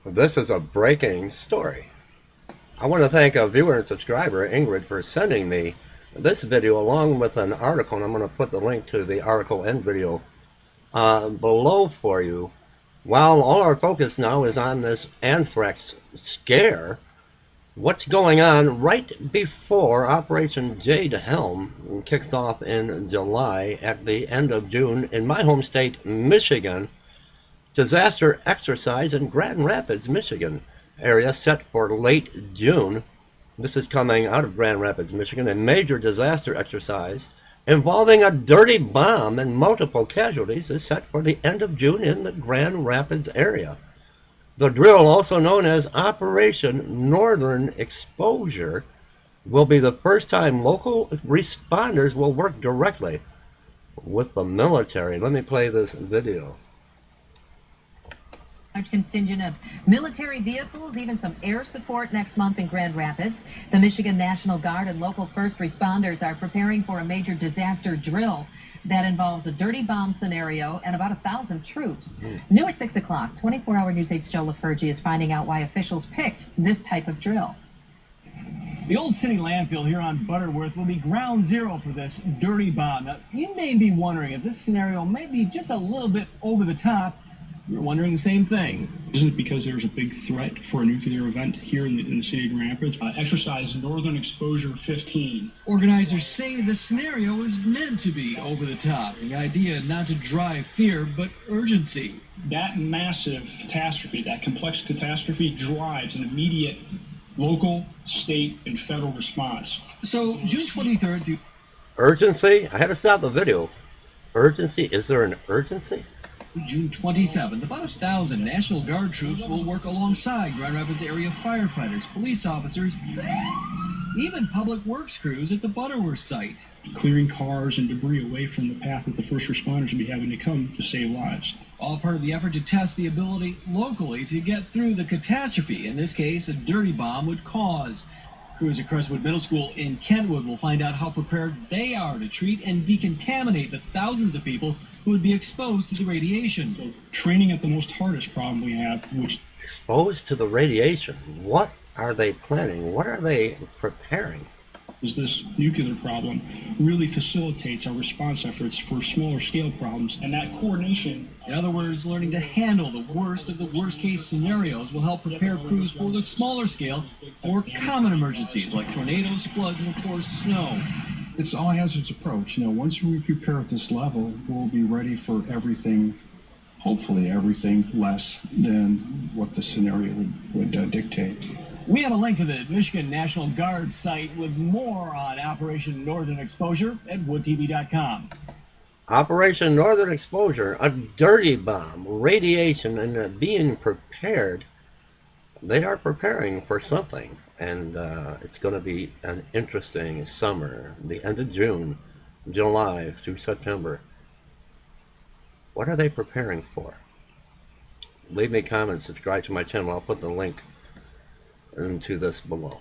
This is a breaking story. I want to thank a viewer and subscriber, Ingrid, for sending me this video along with an article, and I'm going to put the link to the article and video below for you. While all our focus now is on this anthrax scare, what's going on right before Operation Jade Helm kicks off in July at the end of June in my home state, Michigan. Disaster exercise in Grand Rapids, Michigan area set for late June. This is coming out of Grand Rapids, Michigan. A major disaster exercise involving a dirty bomb and multiple casualties is set for the end of June in the Grand Rapids area. The drill, also known as Operation Northern Exposure, will be the first time local responders will work directly with the military. Let me play this video. Large contingent of military vehicles, even some air support next month in Grand Rapids. The Michigan National Guard and local first responders are preparing for a major disaster drill that involves a dirty bomb scenario and about 1,000 troops. New at 6 o'clock, 24-hour News 8's Joe LaFergie is finding out why officials picked this type of drill. The old city landfill here on Butterworth will be ground zero for this dirty bomb. Now, you may be wondering if this scenario may be just a little bit over the top. We're wondering the same thing. Isn't it because there's a big threat for a nuclear event here in the city of Grand Rapids? Exercise Northern Exposure 15. Organizers say the scenario is meant to be over the top. The idea not to drive fear, but urgency. That massive catastrophe, that complex catastrophe, drives an immediate local, state, and federal response. So, June 23rd... Urgency? I had to stop the video. Urgency? Is there an urgency? June 27th, about 1,000 National Guard troops will work alongside Grand Rapids area firefighters, police officers, even public works crews at the Butterworth site. Clearing cars and debris away from the path that the first responders will be having to come to save lives. All part of the effort to test the ability locally to get through the catastrophe, in this case, a dirty bomb would cause. Crews at Crestwood Middle School in Kentwood will find out how prepared they are to treat and decontaminate the thousands of people who would be exposed to the radiation. So, training at the most hardest problem we have, which... Exposed to the radiation. What are they planning? What are they preparing? Is this nuclear problem really facilitates our response efforts for smaller scale problems, and that coordination... In other words, learning to handle the worst of the worst case scenarios will help prepare crews for the smaller scale or common emergencies like tornadoes, floods, and of course snow. It's all hazards approach. You know, once we prepare at this level, we'll be ready for everything, hopefully everything less than what the scenario would dictate. We have a link to the Michigan National Guard site with more on Operation Northern Exposure at woodtv.com. Operation Northern Exposure, a dirty bomb, radiation, and being prepared. They are preparing for something, and it's going to be an interesting summer, the end of June, July through September. What are they preparing for? Leave me comments, subscribe to my channel. I'll put the link into this below.